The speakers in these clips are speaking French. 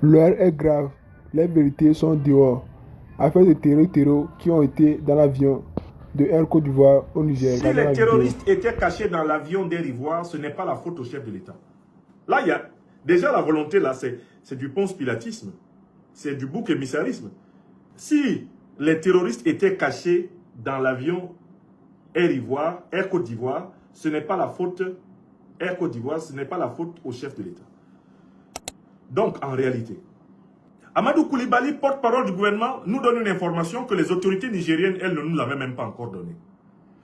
L'heure est grave, les vérités sont dehors. Affaire de terreau qui ont été dans l'avion de Air Côte d'Ivoire au Niger. Si Regardez les la vidéo. terroristes étaient cachés dans l'avion d'Air Ivoire, ce n'est pas la faute au chef de l'État. Là, il y a déjà la volonté, là, c'est du ponce-pilatisme. C'est du bouc émissarisme. Si les terroristes étaient cachés dans l'avion Air Côte d'Ivoire, ce n'est pas la faute Air Côte d'Ivoire, ce n'est pas la faute au chef de l'État. Donc, en réalité, Amadou Koulibaly, porte-parole du gouvernement, nous donne une information que les autorités nigériennes, elles, ne nous l'avaient même pas encore donnée.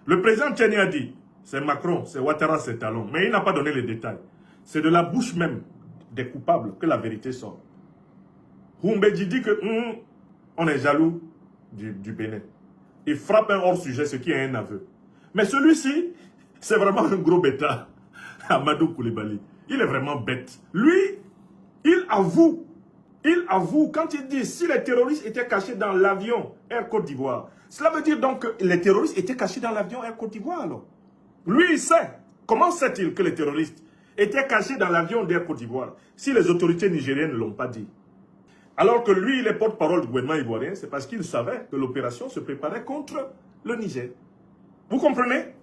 Le président Tchani a dit, c'est Macron, c'est Ouattara, c'est Talon, mais il n'a pas donné les détails. C'est de la bouche même des coupables que la vérité sort. Humbedji dit que on est jaloux du Bénin. Il frappe un hors-sujet, ce qui est un aveu. Mais celui-ci, c'est vraiment un gros bêta. Amadou Koulibaly. Il est vraiment bête. Lui, il avoue quand il dit si les terroristes étaient cachés dans l'avion Air Côte d'Ivoire, cela veut dire donc que les terroristes étaient cachés dans l'avion Air Côte d'Ivoire alors. Lui, il sait. Comment sait-il que les terroristes étaient cachés dans l'avion d'Air Côte d'Ivoire si les autorités nigériennes ne l'ont pas dit? Alors que lui, il est porte-parole du gouvernement ivoirien, c'est parce qu'il savait que l'opération se préparait contre le Niger. Vous comprenez?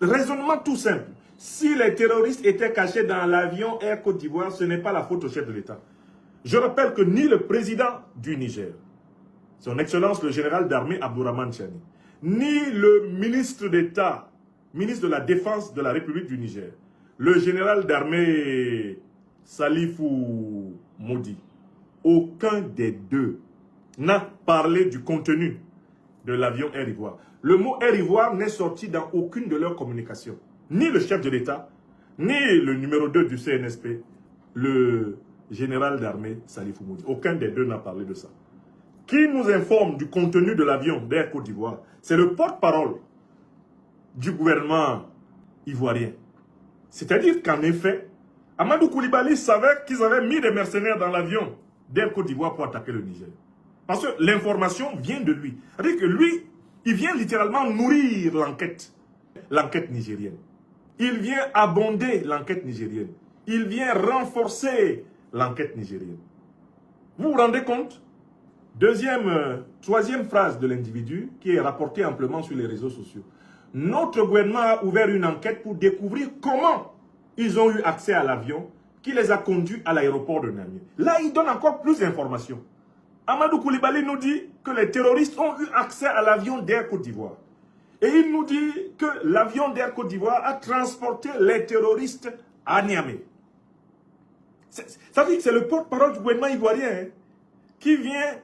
Raisonnement tout simple. Si les terroristes étaient cachés dans l'avion Air Côte d'Ivoire, ce n'est pas la faute au chef de l'État. Je rappelle que ni le président du Niger, son Excellence le général d'armée Abdourahmane Tchani, ni le ministre d'État, ministre de la Défense de la République du Niger, le général d'armée Salifou Modi, aucun des deux n'a parlé du contenu de l'avion Air Ivoire. Le mot Air Ivoire n'est sorti dans aucune de leurs communications. Ni le chef de l'État, ni le numéro 2 du CNSP, le général d'armée Salifou Modi. Aucun des deux n'a parlé de ça. Qui nous informe du contenu de l'avion d'Air Côte d'Ivoire? C'est le porte-parole du gouvernement ivoirien. C'est-à-dire qu'en effet, Amadou Koulibaly savait qu'ils avaient mis des mercenaires dans l'avion d'Air Côte d'Ivoire pour attaquer le Niger. Parce que l'information vient de lui. C'est-à-dire que lui, il vient littéralement nourrir l'enquête nigérienne. Il vient abonder l'enquête nigérienne. Il vient renforcer l'enquête nigérienne. Vous vous rendez compte? Troisième phrase de l'individu qui est rapportée amplement sur les réseaux sociaux. Notre gouvernement a ouvert une enquête pour découvrir comment ils ont eu accès à l'avion qui les a conduits à l'aéroport de Niamey. Là, il donne encore plus d'informations. Amadou Koulibaly nous dit que les terroristes ont eu accès à l'avion d'Air Côte d'Ivoire. Et il nous dit que l'avion d'Air Côte d'Ivoire a transporté les terroristes à Niamey. Ça veut dire que c'est le porte-parole du gouvernement ivoirien qui vient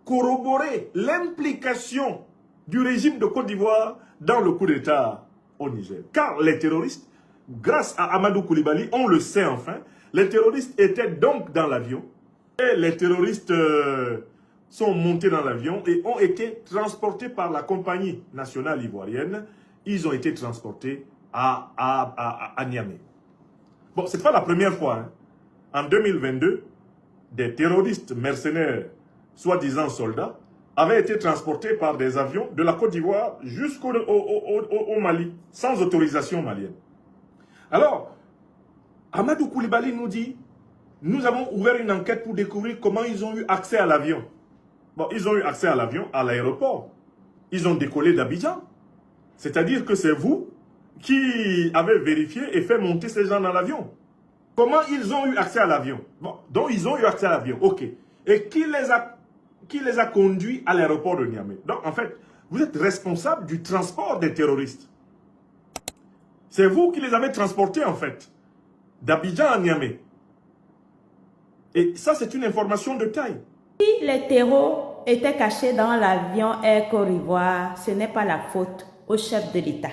corroborer l'implication du régime de Côte d'Ivoire dans le coup d'État au Niger. Car les terroristes, grâce à Amadou Koulibaly, on le sait enfin, les terroristes étaient donc dans l'avion et les terroristes sont montés dans l'avion et ont été transportés par la compagnie nationale ivoirienne. Ils ont été transportés à Niamey. Bon, ce n'est pas la première fois. En 2022, des terroristes mercenaires, soi-disant soldats, avaient été transportés par des avions de la Côte d'Ivoire jusqu'au Mali, sans autorisation malienne. Alors, Amadou Koulibaly nous dit, nous avons ouvert une enquête pour découvrir comment ils ont eu accès à l'avion. Bon, ils ont eu accès à l'avion à l'aéroport. Ils ont décollé d'Abidjan. C'est-à-dire que c'est vous qui avez vérifié et fait monter ces gens dans l'avion. Comment ils ont eu accès à l'avion? Bon, donc ils ont eu accès à l'avion, ok. Et qui les a conduits à l'aéroport de Niamey? Donc en fait, vous êtes responsable du transport des terroristes. C'est vous qui les avez transportés en fait, d'Abidjan à Niamey. Et ça, c'est une information de taille. Si les terreaux étaient cachés dans l'avion Air Côte d'Ivoire, ce n'est pas la faute au chef de l'État.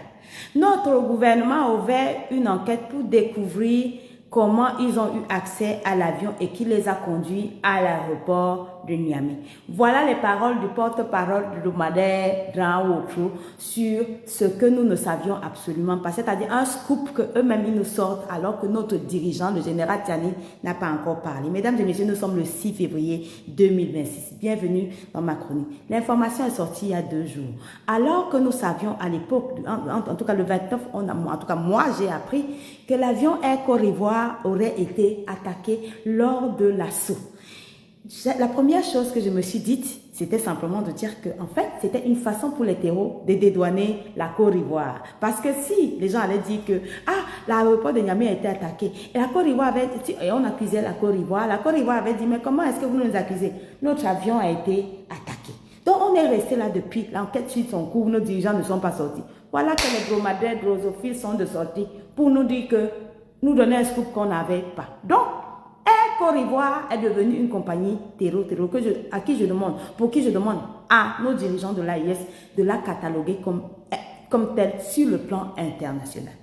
Notre gouvernement a ouvert une enquête pour découvrir comment ils ont eu accès à l'avion et qui les a conduits à l'aéroport de Niamey. Voilà les paroles du porte-parole de Domadé Dran-Wotro sur ce que nous ne savions absolument pas, c'est-à-dire un scoop que eux-mêmes ils nous sortent alors que notre dirigeant, le général Tchani, n'a pas encore parlé. Mesdames et messieurs, nous sommes le 6 février 2026. Bienvenue dans ma chronique. L'information est sortie il y a 2 jours. Alors que nous savions à l'époque, en tout cas le 29, en tout cas moi j'ai appris que l'avion Air Côte d'Ivoire aurait été attaqué lors de l'assaut. La première chose que je me suis dite, c'était simplement de dire que, en fait, c'était une façon pour les terreaux de dédouaner la Côte d'Ivoire. Parce que si les gens allaient dire que, l'aéroport de Niamey a été attaqué, et la Côte d'Ivoire avait, et on accusait la Côte d'Ivoire avait dit, mais comment est-ce que vous nous accusez? Notre avion a été attaqué. Donc, on est resté là depuis, l'enquête suit son cours, nos dirigeants ne sont pas sortis. Voilà que les dromadaires drosophiles sont de sortie pour nous dire que, nous donner un scoop qu'on n'avait pas. Donc, Air Côte d'Ivoire est devenue une compagnie terreau, pour qui je demande à nos dirigeants de l'AIS de la cataloguer comme telle sur le plan international.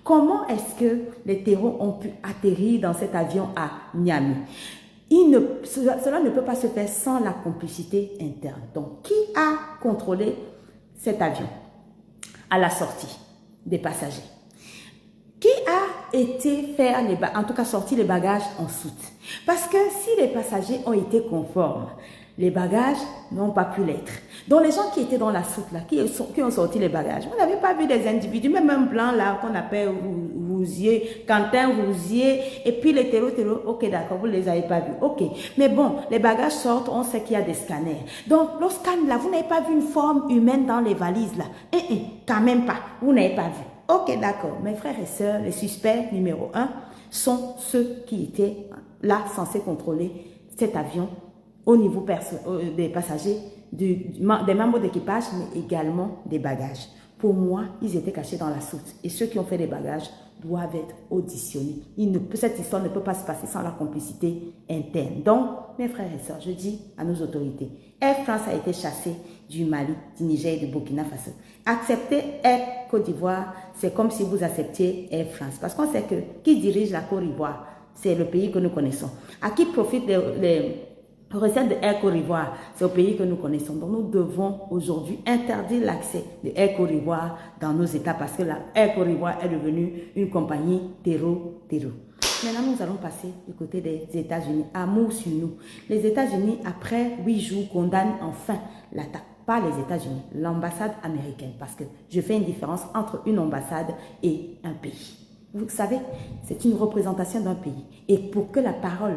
Comment est-ce que les terreaux ont pu atterrir dans cet avion à Niamey? Cela ne peut pas se faire sans la complicité interne. Donc, qui a contrôlé cet avion à la sortie des passagers? Qui a été faire en tout cas sortir les bagages en soute? Parce que si les passagers ont été conformes, les bagages n'ont pas pu l'être. Donc les gens qui étaient dans la soute là, qui ont sorti les bagages, vous n'avez pas vu des individus, même un blanc là qu'on appelle Rousier, Quentin Rousier, et puis les terreaux, ok d'accord, vous ne les avez pas vus, ok. Mais bon, les bagages sortent, on sait qu'il y a des scanners. Donc le scan là, vous n'avez pas vu une forme humaine dans les valises là? Quand même pas, vous n'avez pas vu. Ok, d'accord. Mes frères et sœurs, les suspects numéro 1 sont ceux qui étaient là censés contrôler cet avion au niveau des passagers, des membres d'équipage, mais également des bagages. Pour moi, ils étaient cachés dans la soute. Et ceux qui ont fait des bagages doivent être auditionnés. Cette histoire ne peut pas se passer sans la complicité interne. Donc, mes frères et sœurs, je dis à nos autorités, Air France a été chassée du Mali, du Niger et du Burkina Faso. Accepter Air Côte d'Ivoire, c'est comme si vous acceptiez Air France. Parce qu'on sait que qui dirige la Côte d'Ivoire, c'est le pays que nous connaissons. À qui profitent les recettes de Air Côte d'Ivoire, c'est au pays que nous connaissons. Donc nous devons aujourd'hui interdire l'accès de Air Côte d'Ivoire dans nos États parce que la Air Côte d'Ivoire est devenue une compagnie terreau. Maintenant, nous allons passer du côté des États-Unis. Amour sur nous. Les États-Unis, après 8 jours, condamnent enfin l'attaque. Pas les États-Unis, l'ambassade américaine. Parce que je fais une différence entre une ambassade et un pays. Vous savez, c'est une représentation d'un pays. Et pour que la parole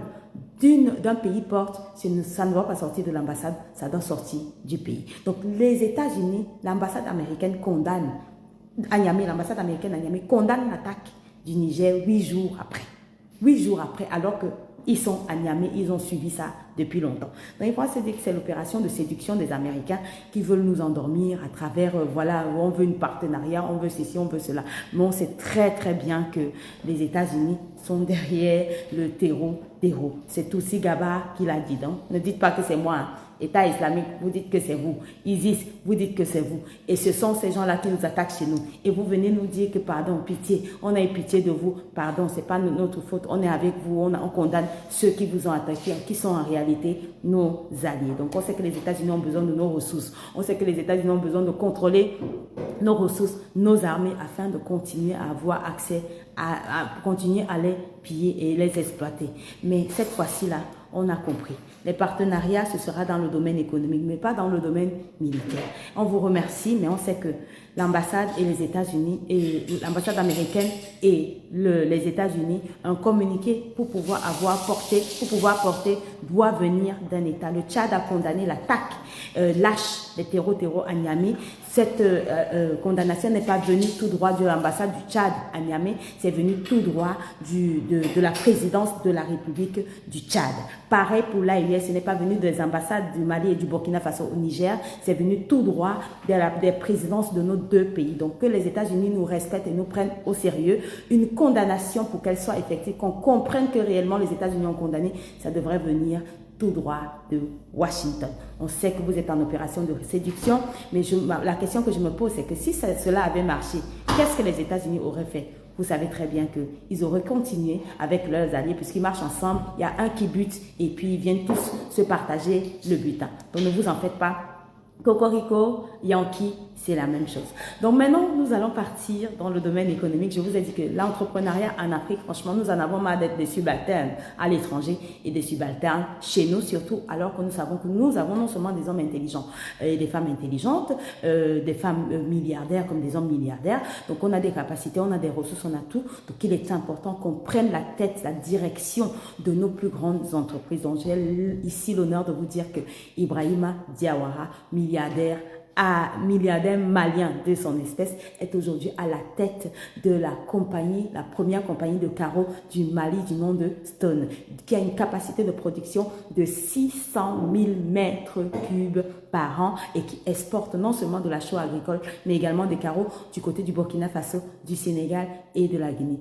d'un pays porte, ça ne doit pas sortir de l'ambassade, ça doit sortir du pays. Donc les États-Unis, l'ambassade américaine condamne à Niamey, l'ambassade américaine à Niamey condamne l'attaque du Niger 8 jours après. 8 jours après, alors qu'ils sont à Niamey, ils ont suivi ça depuis longtemps. Donc il faut se dire que c'est l'opération de séduction des Américains qui veulent nous endormir à travers, voilà, on veut une partenariat, on veut ceci, on veut cela. Mais on sait très très bien que les États-Unis sont derrière le terreau. C'est aussi Gaba qui l'a dit. Donc ne dites pas que c'est moi. État islamique, vous dites que c'est vous. ISIS, vous dites que c'est vous. Et ce sont ces gens-là qui nous attaquent chez nous. Et vous venez nous dire que pardon, pitié, on a eu pitié de vous. Pardon, c'est pas notre faute. On est avec vous, on condamne ceux qui vous ont attaqué, qui sont en réalité nos alliés. Donc on sait que les États-Unis ont besoin de nos ressources. On sait que les États-Unis ont besoin de contrôler nos ressources, nos armées, afin de continuer à avoir accès, à continuer à les piller et les exploiter. Mais cette fois-ci-là, on a compris. Les partenariats, ce sera dans le domaine économique, mais pas dans le domaine militaire. On vous remercie, mais on sait que l'ambassade et les États-Unis, et l'ambassade américaine et les États-Unis, un communiqué pour pouvoir porter doit venir d'un État. Le Tchad a condamné l'attaque lâche des terreaux à Niamey. Cette condamnation n'est pas venue tout droit de l'ambassade du Tchad à Niamey, c'est venu tout droit de la présidence de la République du Tchad. Pareil pour l'AIS, ce n'est pas venu des ambassades du Mali et du Burkina Faso au Niger, c'est venu tout droit des présidences de nos deux pays. Donc que les États-Unis nous respectent et nous prennent au sérieux. Une condamnation, pour qu'elle soit effective, qu'on comprenne que réellement les États-Unis ont condamné, ça devrait venir tout droit de Washington. On sait que vous êtes en opération de séduction, mais la question que je me pose, c'est que si cela avait marché, qu'est-ce que les États-Unis auraient fait? Vous savez très bien qu'ils auraient continué avec leurs alliés, puisqu'ils marchent ensemble, il y a un qui bute, et puis ils viennent tous se partager le butin. Donc ne vous en faites pas. Cocorico, Yankee, c'est la même chose. Donc maintenant, nous allons partir dans le domaine économique. Je vous ai dit que l'entrepreneuriat en Afrique, franchement, nous en avons marre d'être des subalternes à l'étranger et des subalternes chez nous, surtout alors que nous savons que nous avons non seulement des hommes intelligents et des femmes intelligentes, des femmes milliardaires comme des hommes milliardaires. Donc on a des capacités, on a des ressources, on a tout. Donc il est important qu'on prenne la tête, la direction de nos plus grandes entreprises. Donc j'ai ici l'honneur de vous dire que Ibrahima Diawara, milliardaire malien de son espèce, est aujourd'hui à la tête de la compagnie, la première compagnie de carreaux du Mali du nom de Stone, qui a une capacité de production de 600 000 mètres cubes par an et qui exporte non seulement de la chaux agricole, mais également des carreaux du côté du Burkina Faso, du Sénégal et de la Guinée.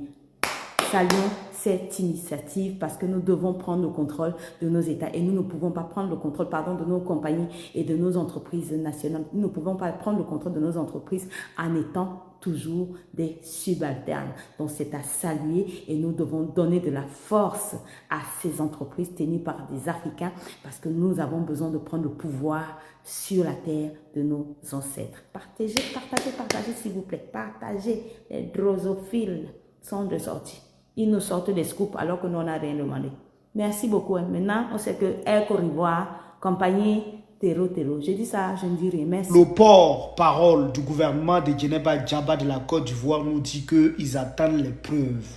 Saluons cette initiative parce que nous devons prendre le contrôle de nos États et nous ne pouvons pas prendre le contrôle de nos compagnies et de nos entreprises nationales. Nous ne pouvons pas prendre le contrôle de nos entreprises en étant toujours des subalternes. Donc c'est à saluer et nous devons donner de la force à ces entreprises tenues par des Africains parce que nous avons besoin de prendre le pouvoir sur la terre de nos ancêtres. Partagez, partagez, partagez s'il vous plaît. Partagez. Les drosophiles sont de sortie. Ils nous sortent des scoops alors que nous, on n'a rien demandé. Merci beaucoup. Maintenant, on sait que Air Côte d'Ivoire, compagnie Terro. Je dis ça, je ne dis rien. Merci. Le porte-parole du gouvernement de Djeneba Djaba de la Côte d'Ivoire nous dit qu'ils attendent les preuves.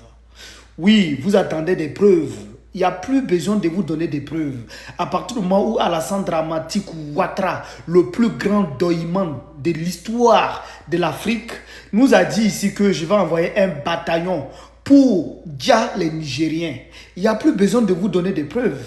Oui, vous attendez des preuves. Il n'y a plus besoin de vous donner des preuves. À partir du moment où Alassane Dramane Ouattara, le plus grand doïman de l'histoire de l'Afrique, nous a dit ici que je vais envoyer un bataillon pour dire les Nigériens. Il n'y a plus besoin de vous donner des preuves.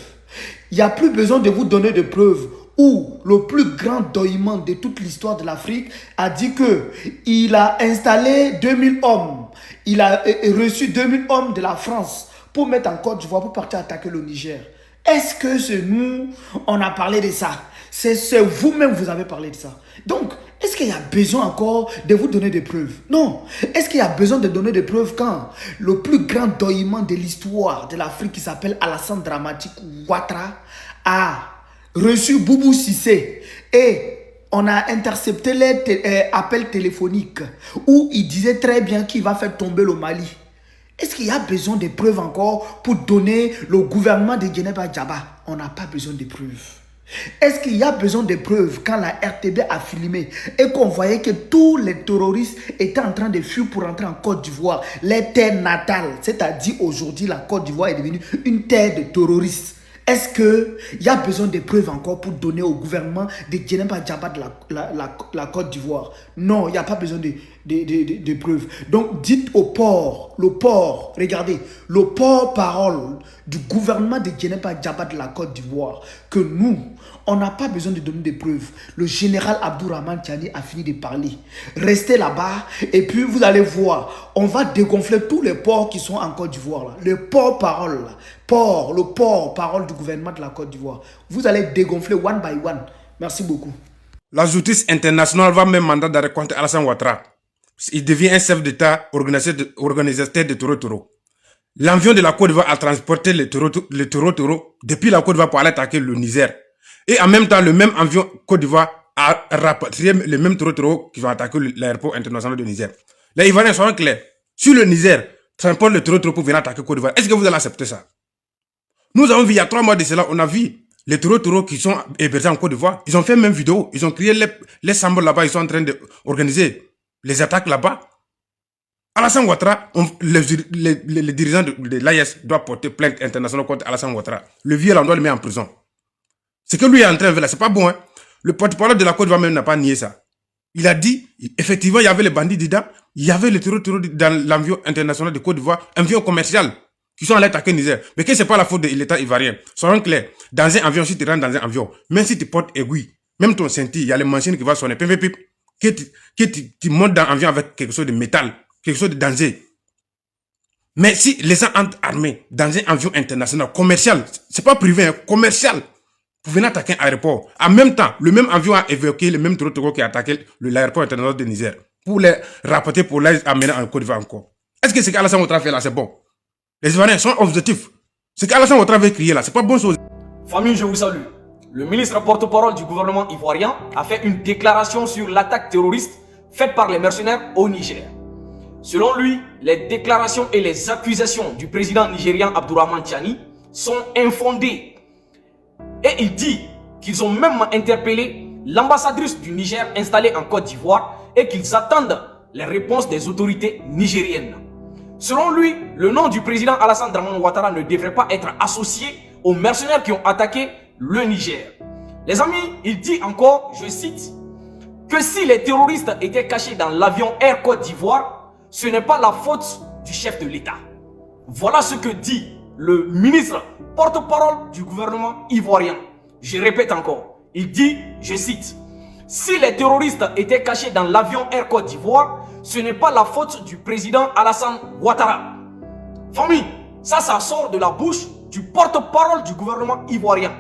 Il n'y a plus besoin de vous donner des preuves où le plus grand doïman de toute l'histoire de l'Afrique a dit qu'il a installé 2000 hommes. Il a reçu 2000 hommes de la France pour mettre en Côte d'Ivoire pour partir attaquer le Niger. Est-ce que c'est nous, on a parlé de ça? C'est vous-même, vous avez parlé de ça. Donc, est-ce qu'il y a besoin encore de vous donner des preuves? Non. Est-ce qu'il y a besoin de donner des preuves quand le plus grand doïman de l'histoire de l'Afrique qui s'appelle Alassane Dramane Ouattara a reçu Boubou Cissé et on a intercepté les appels téléphoniques où il disait très bien qu'il va faire tomber le Mali? Est-ce qu'il y a besoin de preuves encore pour donner le gouvernement de Djeneba Djaba? On n'a pas besoin de preuves. Est-ce qu'il y a besoin de preuves quand la RTB a filmé et qu'on voyait que tous les terroristes étaient en train de fuir pour rentrer en Côte d'Ivoire, les terres natales, c'est-à-dire aujourd'hui la Côte d'Ivoire est devenue une terre de terroristes? Est-ce qu'il y a besoin de preuves encore pour donner au gouvernement de Djeneba Djaba de la Côte d'Ivoire? Non, il n'y a pas besoin de preuves. Donc dites au port, regardez, le porte-parole du gouvernement de Djeneba Djaba de la Côte d'Ivoire, que nous, on n'a pas besoin de donner des preuves. Le général Abdourahmane Tiani a fini de parler. Restez là-bas et puis vous allez voir, on va dégonfler tous les ports qui sont en Côte d'Ivoire. Le porte-parole, le porte-parole du gouvernement de la Côte d'Ivoire. Vous allez dégonfler one by one. Merci beaucoup. La justice internationale va même mandat d'arrêt contre Alassane Ouattara. Il devient un chef d'État organisateur de Toro. L'avion de la Côte d'Ivoire a transporté les Toro depuis la Côte d'Ivoire pour aller attaquer le Niger. Et en même temps, le même avion Côte d'Ivoire a rapatrié les mêmes Toro qui vont attaquer l'aéroport international de Niger. Les Ivoiriens sont clairs. Si le Niger transporte le Toro pour venir attaquer Côte d'Ivoire, est-ce que vous allez accepter ça? Nous avons vu il y a 3 mois de cela, on a vu les Toro qui sont hébergés en Côte d'Ivoire. Ils ont fait même vidéo. Ils ont créé les symboles là-bas. Ils sont en train d'organiser les attaques là-bas. Alassane Ouattara, les dirigeants de l'AES doivent porter plainte internationale contre Alassane Ouattara. Le vieux, là, on doit le mettre en prison. Ce que lui est en train de faire là, c'est pas bon. Hein? Le porte-parole de la Côte d'Ivoire même n'a pas nié ça. Il a dit, effectivement, il y avait les bandits dedans, il y avait les Toro dans l'avion international de Côte d'Ivoire, un avion commercial, qui sont allés attaquer Niger. Mais que c'est pas la faute de l'État ivoirien. Soyons clairs, dans un avion, si tu rentres dans un avion, même si tu portes aiguille, même ton ceinture, il y a les machines qui vont sonner, que tu montes dans l'avion avec quelque chose de métal, quelque chose de danger. Mais si les gens entrent armés dans un avion international, commercial, c'est pas privé, hein, commercial, pour venir attaquer un aéroport. En même temps, le même avion a évoqué le même Toro qui a attaqué l'aéroport international de Niger. Pour les rapporter, pour les amener en Côte d'Ivoire encore. Est-ce que ce qu'Alassane Ouattara fait là, c'est bon? Les Ivoiriens sont objectifs. Ce qu'Alassane Ouattara veut crier là, c'est pas bonne chose. Famille, je vous salue. le ministre porte-parole du gouvernement ivoirien a fait une déclaration sur l'attaque terroriste faite par les mercenaires au Niger. Selon lui, les déclarations et les accusations du président nigérian Abdourahmane Tiani sont infondées. Et il dit qu'ils ont même interpellé l'ambassadrice du Niger installée en Côte d'Ivoire et qu'ils attendent les réponses des autorités nigériennes. Selon lui, le nom du président Alassane Dramane Ouattara ne devrait pas être associé aux mercenaires qui ont attaqué le Niger. Les amis, il dit encore, je cite, que si les terroristes étaient cachés dans l'avion Air Côte d'Ivoire, ce n'est pas la faute du chef de l'État. Voilà ce que dit le ministre porte-parole du gouvernement ivoirien. Je répète encore, il dit, je cite, si les terroristes étaient cachés dans l'avion Air Côte d'Ivoire, ce n'est pas la faute du président Alassane Ouattara. Famille, ça sort de la bouche du porte-parole du gouvernement ivoirien.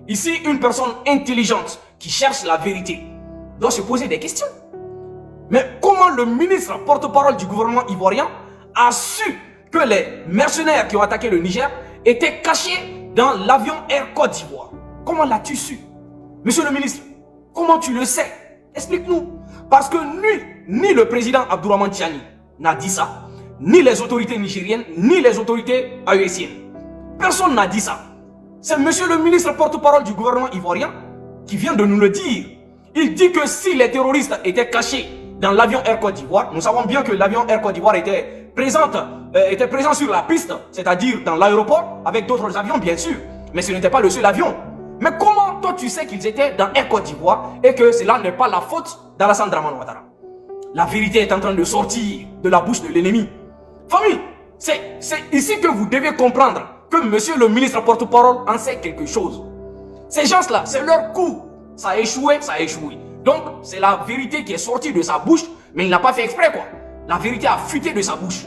Ici, une personne intelligente qui cherche la vérité doit se poser des questions. Mais comment le ministre porte-parole du gouvernement ivoirien a su que les mercenaires qui ont attaqué le Niger étaient cachés dans l'avion Air Côte d'Ivoire? Comment l'as-tu su? Monsieur le ministre, comment tu le sais? Explique-nous. Parce que ni le président Abdourahmane Tiani n'a dit ça, ni les autorités nigériennes, ni les autorités AESiennes. Personne n'a dit ça. C'est monsieur le ministre porte-parole du gouvernement ivoirien qui vient de nous le dire. Il dit que si les terroristes étaient cachés dans l'avion Air Côte d'Ivoire, nous savons bien que l'avion Air Côte d'Ivoire était présent sur la piste, c'est-à-dire dans l'aéroport, avec d'autres avions bien sûr. Mais ce n'était pas le seul avion. Mais comment toi tu sais qu'ils étaient dans Air Côte d'Ivoire et que cela n'est pas la faute d'Alassane Dramane Ouattara? La vérité est en train de sortir de la bouche de l'ennemi. Famille, c'est ici que vous devez comprendre que monsieur le ministre porte-parole en sait quelque chose. Ces gens-là, c'est leur coup. Ça a échoué, ça a échoué. Donc, c'est la vérité qui est sortie de sa bouche, mais il n'a pas fait exprès quoi. La vérité a fuité de sa bouche.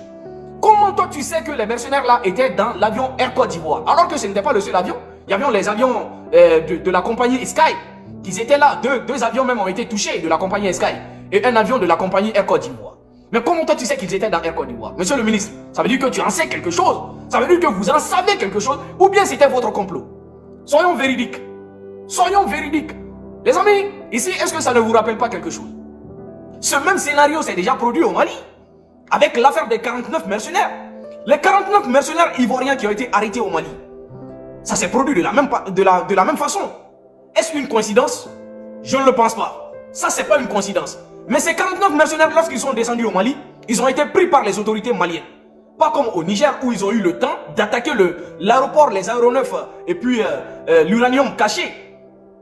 Comment toi tu sais que les mercenaires là étaient dans l'avion Air Côte d'Ivoire alors que ce n'était pas le seul avion? Il y avait les avions de la compagnie Sky qui étaient là. Deux avions même ont été touchés de la compagnie Sky et un avion de la compagnie Air Côte d'Ivoire. Mais comment toi tu sais qu'ils étaient dans Air Côte d'Ivoire? Monsieur le ministre, ça veut dire que tu en sais quelque chose. Ça veut dire que vous en savez quelque chose ou bien c'était votre complot. Soyons véridiques. Soyons véridiques. Les amis, ici, est-ce que ça ne vous rappelle pas quelque chose? Ce même scénario s'est déjà produit au Mali avec l'affaire des 49 mercenaires. Les 49 mercenaires ivoiriens qui ont été arrêtés au Mali. Ça s'est produit de la même façon. Est-ce une coïncidence? Je ne le pense pas. Ça, c'est pas une coïncidence. Mais ces 49 mercenaires, lorsqu'ils sont descendus au Mali, ils ont été pris par les autorités maliennes. Pas comme au Niger où ils ont eu le temps d'attaquer l'aéroport, les aéronefs et puis l'uranium caché.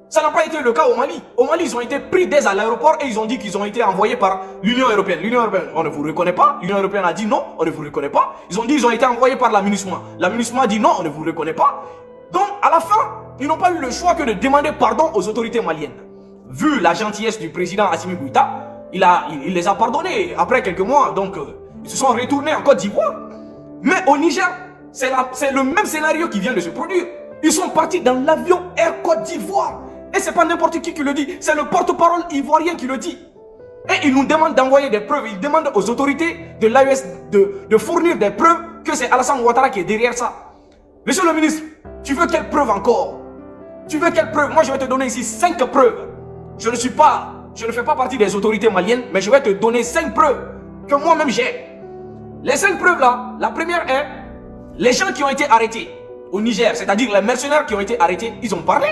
Ça n'a pas été le cas au Mali. Au Mali, ils ont été pris dès à l'aéroport et ils ont dit qu'ils ont été envoyés par l'Union européenne. L'Union européenne, on ne vous reconnaît pas. L'Union européenne a dit non, on ne vous reconnaît pas. Ils ont dit qu'ils ont été envoyés par la MINUSMA. La MINUSMA a dit non, on ne vous reconnaît pas. Donc, à la fin, ils n'ont pas eu le choix que de demander pardon aux autorités maliennes. Vu la gentillesse du président Assimi Goïta, il les a pardonnés après quelques mois. Donc, ils se sont retournés en Côte d'Ivoire. Mais au Niger, c'est le même scénario qui vient de se produire. Ils sont partis dans l'avion Air Côte d'Ivoire. Et c'est pas n'importe qui le dit, c'est le porte-parole ivoirien qui le dit. Et il nous demande d'envoyer des preuves, il demande aux autorités de l'AES de fournir des preuves que c'est Alassane Ouattara qui est derrière ça. Monsieur le ministre, tu veux quelle preuve encore? Tu veux quelle preuve? Moi je vais te donner ici 5 preuves. Je ne fais pas partie des autorités maliennes, mais je vais te donner 5 preuves que moi-même j'ai. Les 5 preuves là, la première est, les gens qui ont été arrêtés au Niger, c'est-à-dire les mercenaires qui ont été arrêtés, ils ont parlé.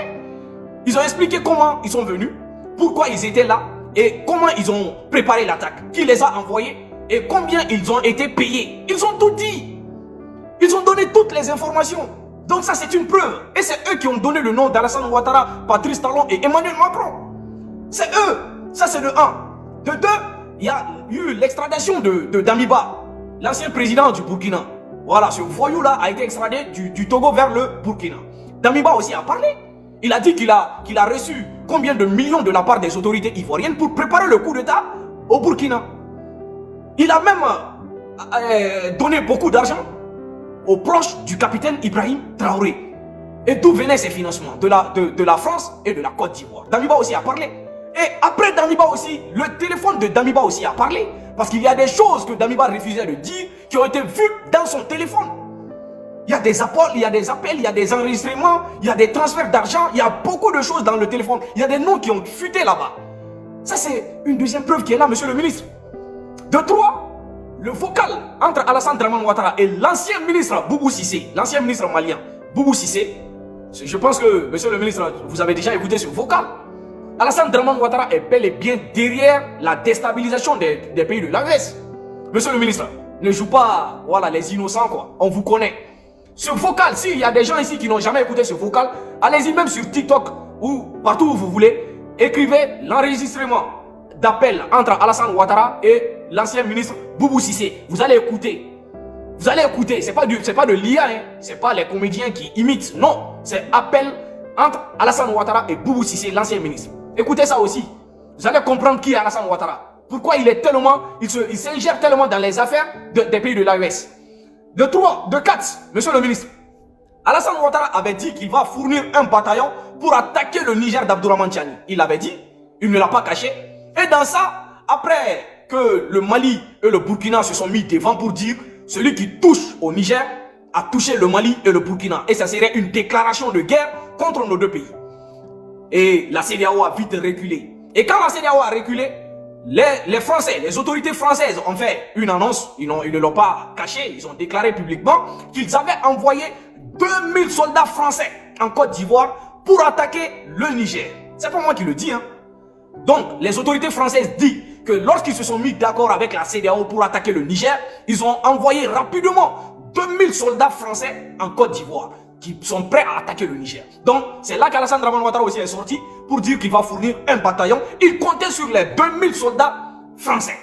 Ils ont expliqué comment ils sont venus, pourquoi ils étaient là et comment ils ont préparé l'attaque, qui les a envoyés et combien ils ont été payés. Ils ont tout dit. Ils ont donné toutes les informations. Donc ça c'est une preuve. Et c'est eux qui ont donné le nom d'Alassane Ouattara, Patrice Talon et Emmanuel Macron. C'est eux. Ça c'est de 1. De 2, il y a eu l'extradition de Damiba, l'ancien président du Burkina. Voilà, ce voyou-là a été extradé du Togo vers le Burkina. Damiba aussi a parlé. Il a dit qu'il a reçu combien de millions de la part des autorités ivoiriennes pour préparer le coup d'État au Burkina. Il a même donné beaucoup d'argent aux proches du capitaine Ibrahim Traoré. Et d'où venaient ces financements? De la France et de la Côte d'Ivoire. Damiba aussi a parlé. Et après Damiba aussi, le téléphone de Damiba aussi a parlé. Parce qu'il y a des choses que Damiba refusait de dire qui ont été vues dans son téléphone. Il y a des appels, il y a des appels, il y a des enregistrements, il y a des transferts d'argent, il y a beaucoup de choses dans le téléphone. Il y a des noms qui ont fuité là-bas. Ça, c'est une deuxième preuve qui est là, monsieur le ministre. De 3, le vocal entre Alassane Dramane Ouattara et l'ancien ministre Boubou Cissé, l'ancien ministre malien Boubou Cissé. Je pense que, monsieur le ministre, vous avez déjà écouté ce vocal. Alassane Dramane Ouattara est bel et bien derrière la déstabilisation des pays de l'AES. Monsieur le ministre, ne joue pas voilà, les innocents, quoi. On vous connaît. Ce vocal, s'il y a des gens ici qui n'ont jamais écouté ce vocal, allez-y même sur TikTok ou partout où vous voulez, écrivez l'enregistrement d'appel entre Alassane Ouattara et l'ancien ministre Boubou Cissé. Vous allez écouter. Vous allez écouter. C'est pas de l'IA, hein. C'est pas les comédiens qui imitent. Non, c'est appel entre Alassane Ouattara et Boubou Cissé, l'ancien ministre. Écoutez ça aussi. Vous allez comprendre qui est Alassane Ouattara. Pourquoi il s'ingère tellement dans les affaires des pays de l'AES. De 3, de 4, monsieur le ministre, Alassane Ouattara avait dit qu'il va fournir un bataillon pour attaquer le Niger d'Abdourahmane Tiani. Il l'avait dit, il ne l'a pas caché. Et dans ça, après que le Mali et le Burkina se sont mis devant pour dire celui qui touche au Niger a touché le Mali et le Burkina. Et ça serait une déclaration de guerre contre nos deux pays. Et la CEDEAO a vite reculé. Et quand la CEDEAO a reculé, les Français, les autorités françaises ont fait une annonce, ils ne l'ont pas caché, ils ont déclaré publiquement qu'ils avaient envoyé 2000 soldats français en Côte d'Ivoire pour attaquer le Niger. C'est pas moi qui le dis, hein. Donc, les autorités françaises disent que lorsqu'ils se sont mis d'accord avec la CEDEAO pour attaquer le Niger, ils ont envoyé rapidement 2000 soldats français en Côte d'Ivoire qui sont prêts à attaquer le Niger. Donc, c'est là qu'Alassane Dramane Ouattara aussi est sorti pour dire qu'il va fournir un bataillon. Il comptait sur les 2000 soldats français.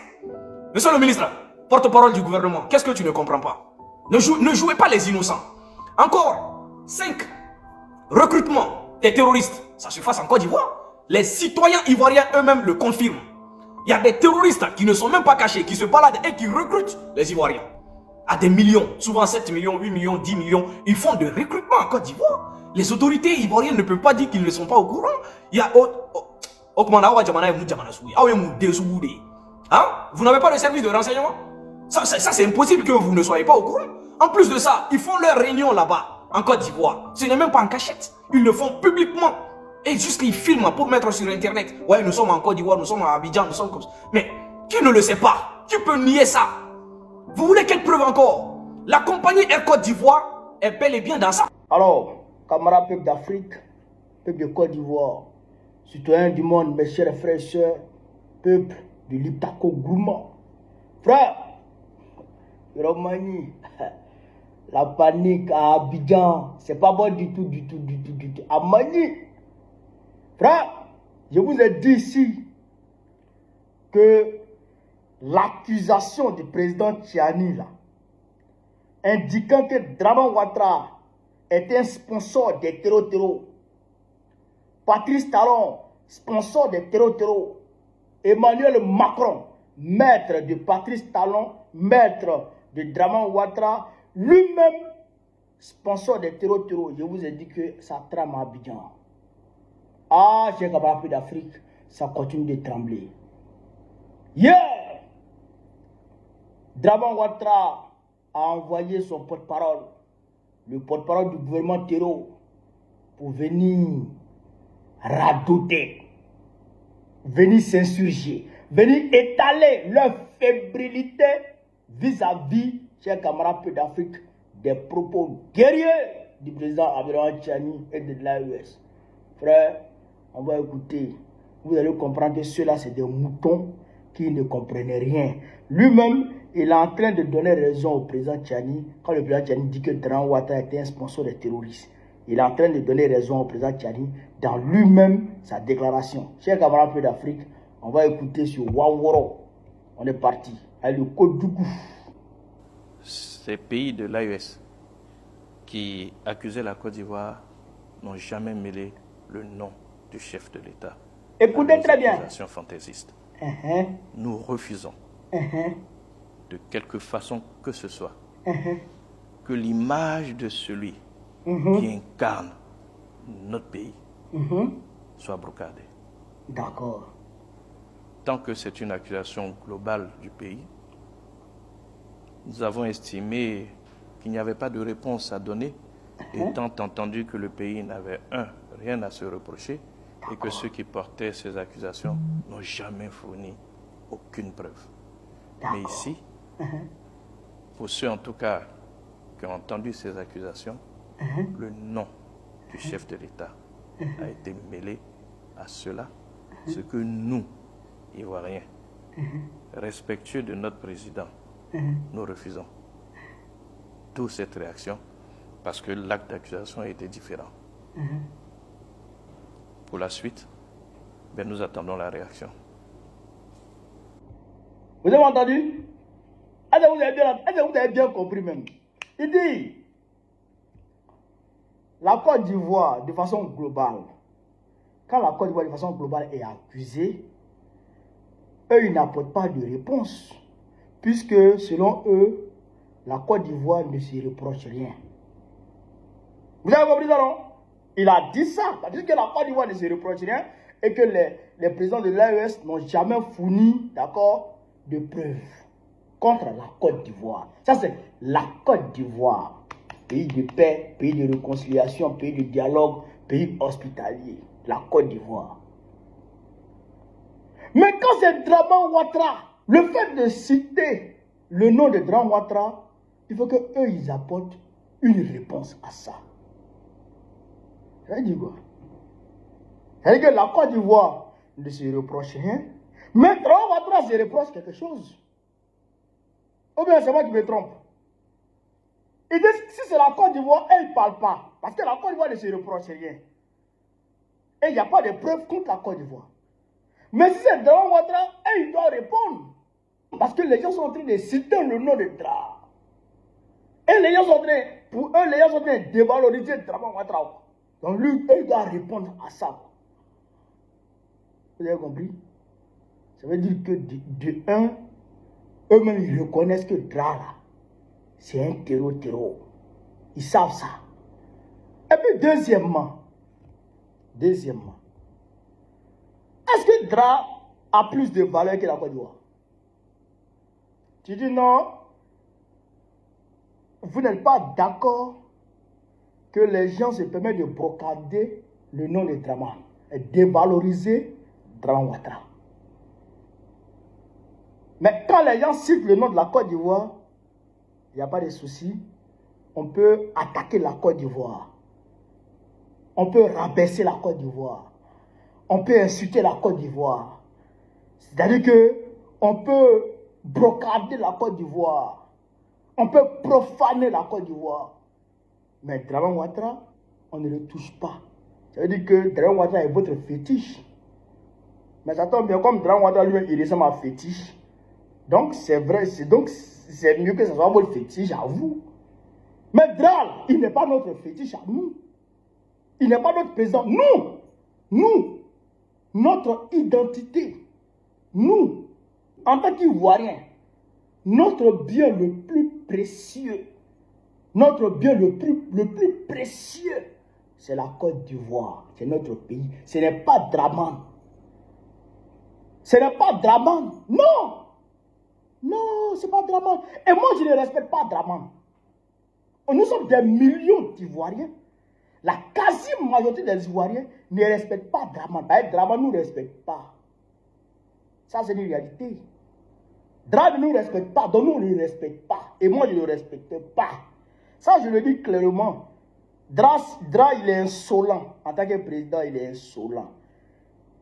Monsieur le ministre, porte-parole du gouvernement, qu'est-ce que tu ne comprends pas? Ne jouez pas les innocents. Encore 5 recrutements des terroristes. Ça se passe en Côte d'Ivoire. Les citoyens ivoiriens eux-mêmes le confirment. Il y a des terroristes qui ne sont même pas cachés, qui se baladent et qui recrutent les Ivoiriens. À des millions, souvent 7 millions, 8 millions, 10 millions. Ils font des recrutements en Côte d'Ivoire. Les autorités ivoiriennes ne peuvent pas dire qu'ils ne sont pas au courant. Il y a... Vous n'avez pas de service de renseignement? Ça c'est impossible que vous ne soyez pas au courant. En plus de ça, ils font leur réunion là-bas, en Côte d'Ivoire. Ce n'est même pas en cachette. Ils le font publiquement. Et juste qu'ils filment pour mettre sur Internet. Ouais, nous sommes en Côte d'Ivoire, nous sommes à Abidjan, nous sommes comme ça. Mais qui ne le sait pas? Qui peut nier ça? Vous voulez quelle preuve encore? La compagnie Air Côte d'Ivoire est bel et bien dans ça. Alors, camarades peuple d'Afrique, peuple de Côte d'Ivoire, citoyens du monde, mes chers frères et sœurs, peuple de l'Iptako Gourmand. Frère, Romani, la panique à Abidjan, c'est pas bon du tout. À Mani, frère, je vous ai dit ici que l'accusation du président Tiani là, indiquant que Dramane Ouattara est un sponsor des terreaux, Patrice Talon, sponsor des terreaux, Emmanuel Macron, maître de Patrice Talon, maître de Dramane Ouattara, lui-même sponsor des terreaux, je vous ai dit que ça trame à Abidjan. Ah, j'ai camarades d'Afrique, ça continue de trembler. Hier, Dramane Ouattara a envoyé son porte-parole, le porte-parole du gouvernement terreau, pour venir radoter, venir s'insurger, venir étaler leur fébrilité vis-à-vis, chers camarades d'Afrique, des propos guerriers du président Abdourahmane Tiani et de l'AES. Frère, on va écouter. Vous allez comprendre que ceux-là, c'est des moutons qui ne comprenaient rien. Lui-même, il est en train de donner raison au président Tiani quand le président Tiani dit que Dramane Ouattara était un sponsor des terroristes. Il est en train de donner raison au président Tiani dans lui-même sa déclaration. Chers camarades d'Afrique, on va écouter sur Waworo. On est parti. Avec le code du coup. Ces pays de l'AES qui accusaient la Côte d'Ivoire n'ont jamais mêlé le nom du chef de l'État. Écoutez très bien. Fantaisiste. Nous refusons, de quelque façon que ce soit, que l'image de celui qui incarne notre pays soit brocadée. D'accord. Tant que c'est une accusation globale du pays, nous avons estimé qu'il n'y avait pas de réponse à donner, étant entendu que le pays n'avait rien à se reprocher et que ceux qui portaient ces accusations n'ont jamais fourni aucune preuve. Mais ici, pour ceux en tout cas qui ont entendu ces accusations, le nom du chef de l'État a été mêlé à cela, ce que nous, Ivoiriens, respectueux de notre président, nous refusons. D'où cette réaction, parce que l'acte d'accusation a été différent. Pour la suite, nous attendons la réaction. Vous avez entendu? Est-ce que vous avez bien compris même? Il dit, la Côte d'Ivoire, de façon globale, quand la Côte d'Ivoire de façon globale est accusée, eux, ils n'apportent pas de réponse, puisque selon eux, la Côte d'Ivoire ne se reproche rien. Vous avez compris ça, non? Il a dit ça, parce que la Côte d'Ivoire ne se reproche rien et que les présidents de l'AES n'ont jamais fourni, d'accord, de preuves contre la Côte d'Ivoire. Ça, c'est la Côte d'Ivoire. Pays de paix, pays de réconciliation, pays de dialogue, pays hospitalier. La Côte d'Ivoire. Mais quand c'est Draman Ouattara, le fait de citer le nom de Draman Ouattara, il faut qu'eux, ils apportent une réponse à ça. Ça veut dire quoi? Ça veut dire que la Côte d'Ivoire ne se reproche rien, mais Draman Ouattara se reproche quelque chose. Ou bien c'est moi qui me trompe. Et si c'est la Côte d'Ivoire, elle ne parle pas. Parce que la Côte d'Ivoire ne se reproche rien. Et il n'y a pas de preuves contre la Côte d'Ivoire. Mais si c'est Draman Ouattara, elle doit répondre. Parce que les gens sont en train de citer le nom de Draman. Et les gens sont en train, pour eux, les gens sont en train de dévaloriser Draman Ouattara. Donc lui, il doit répondre à ça. Vous avez compris? Ça veut dire que de un, eux-mêmes, ils reconnaissent que Draman, c'est un terreau. Ils savent ça. Et puis deuxièmement, est-ce que Draman a plus de valeur que la Côte d'Ivoire? Tu dis non, vous n'êtes pas d'accord que les gens se permettent de brocader le nom de Draman et dévaloriser Draman Ouattara. Mais quand les gens citent le nom de la Côte d'Ivoire, il n'y a pas de souci. On peut attaquer la Côte d'Ivoire. On peut rabaisser la Côte d'Ivoire. On peut insulter la Côte d'Ivoire. C'est-à-dire qu'on peut brocader la Côte d'Ivoire. On peut profaner la Côte d'Ivoire. Mais Draman Ouattara, on ne le touche pas. Ça veut dire que Draman Ouattara est votre fétiche. Mais ça tombe bien, comme Draman Ouattara lui, il ressemble à fétiche. Donc c'est vrai, c'est mieux que ce soit votre fétiche à vous. Mais Draman, il n'est pas notre fétiche à nous. Il n'est pas notre président. Nous, notre identité, nous, en tant qu'Ivoiriens, notre bien le plus précieux, notre bien le plus précieux, c'est la Côte d'Ivoire, c'est notre pays. Ce n'est pas Draman. Ce n'est pas Draman. Non, ce n'est pas Draman. Et moi, je ne respecte pas Draman. Nous sommes des millions d'Ivoiriens. La quasi-majorité des Ivoiriens ne respectent pas Draman. Draman ne nous respecte pas. Ça, c'est une réalité. Draman ne nous respecte pas, donc nous ne le respecte pas. Et moi, je ne le respecte pas. Ça, je le dis clairement. Draman, il est insolent. En tant que président, il est insolent.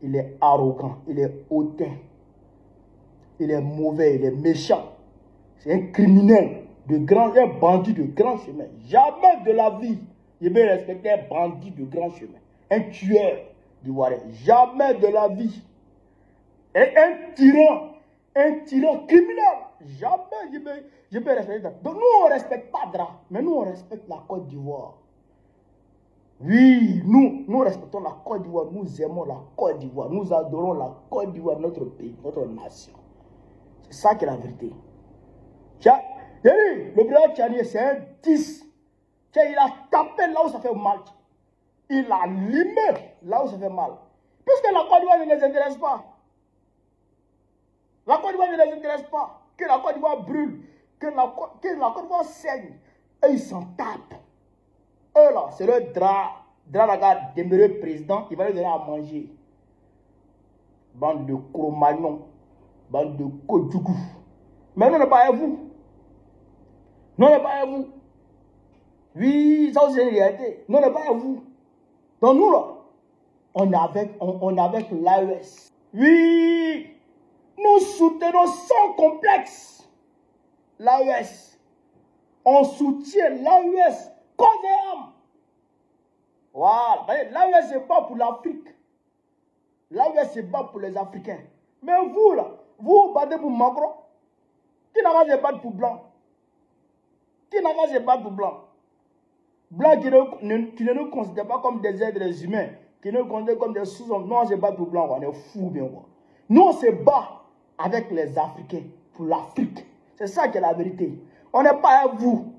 Il est arrogant, il est hautain. Il est mauvais, il est méchant. C'est un criminel, un bandit de grand chemin. Jamais de la vie, je vais respecter un bandit de grand chemin. Un tueur d'Ivoirien. Jamais de la vie. Et un tyran criminel. Jamais je vais respecter ça. Donc nous, on ne respecte pas Draman, mais nous, on respecte la Côte d'Ivoire. Oui, nous respectons la Côte d'Ivoire, nous aimons la Côte d'Ivoire, nous adorons la Côte d'Ivoire, notre pays, notre nation. C'est ça qui est la vérité. Le président Tchani, c'est un 10. Il a tapé là où ça fait mal. Il a limé là où ça fait mal. Puisque la Côte d'Ivoire ne les intéresse pas. La Côte d'Ivoire ne les intéresse pas. Que la Côte d'Ivoire brûle, que la Côte d'Ivoire saigne, Eux, ils s'en tapent. Eux, là, c'est le drap. Drap, la gare, demeurer président, il va lui donner à manger. Bande de Cro-Magnon, bande de Kodjougou. Mais nous, on n'est pas à vous. Nous, on n'est pas à vous. Oui, ça, c'est une réalité. Nous, on n'est pas à vous. Donc, nous, là, on est avec l'AES. Oui, nous soutenons sans complexe l'AES. On soutient l'AES comme âme. Voilà. L'AES, c'est pas pour l'Afrique. L'AES, c'est pas pour les Africains. Mais vous, là, vous battez pour Macron. Qui n'a pas de battre pour Blanc? Qui n'a pas de battre pour Blanc? Blanc qui ne nous considère pas comme des êtres humains, qui nous considère comme des sous-hommes. Non, on se bat pour Blanc, on est fous bien quoi. Nous, on se bat avec les Africains, pour l'Afrique. C'est ça qui est la vérité. On n'est pas à vous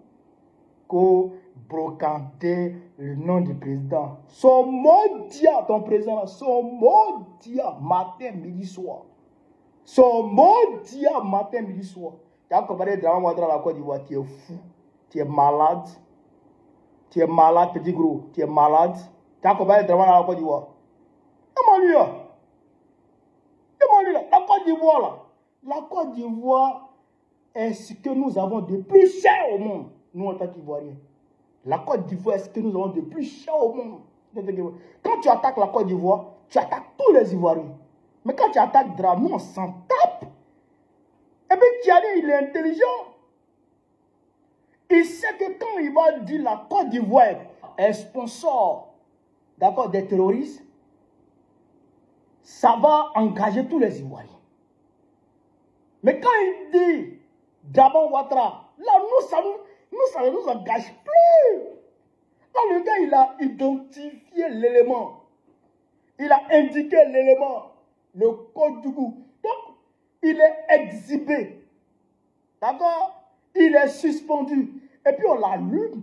qu'au brocanter le nom du président. Son maudit, ton président, son maudit matin, midi, soir. Son maudit matin, midi, soir. Tu as comparé Dramane Ouattara à la Côte d'Ivoire, tu es fou, tu es malade. Tu es malade, petit gros, tu es malade. Tu as comparé Dramane à la Côte d'Ivoire. Demande-lui là. Demande-lui là. La Côte d'Ivoire là. La Côte d'Ivoire est ce que nous avons de plus cher au monde, nous en tant qu'Ivoiriens. La Côte d'Ivoire est ce que nous avons de plus cher au monde. Quand tu attaques la Côte d'Ivoire, tu attaques tous les Ivoiriens. Mais quand tu attaques Dramane, nous on s'en tape. Et puis Tiani, il est intelligent. Il sait que quand il va dire la Côte d'Ivoire est sponsor, d'accord, des terroristes, ça va engager tous les Ivoiriens. Mais quand il dit Dramane Ouattara, là, ça ne nous engage plus. Là, le gars, il a identifié l'élément. Il a indiqué l'élément, le code du goût. Donc, il est exhibé. D'accord? Il est suspendu. Et puis, on l'allume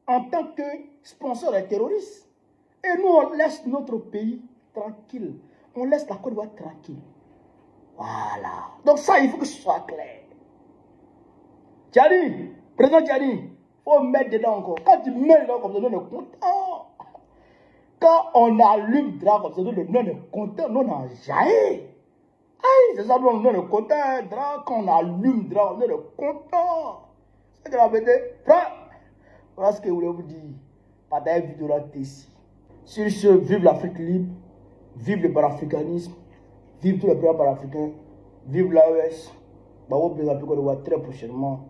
en tant que sponsor des terroristes. Et nous, on laisse notre pays tranquille. On laisse la Côte d'Ivoire tranquille. Voilà. Donc ça, il faut que ce soit clair. Tiani, président Tiani, il faut mettre dedans encore. Quand tu mets dedans comme ça, nous on est content. Quand on allume drap comme ça, nous on est content, nous on en jaillit. Aïe, c'est ça, nous on est content. Quand on allume drap, nous on est content. C'est que la vérité. Voilà ce que je voulais vous dire. Partage vidéo là, ici. Sur ce, vive l'Afrique libre, vive le panafricanisme, vive tous les pays panafricains, vive l'AES. Bah, on va très prochainement.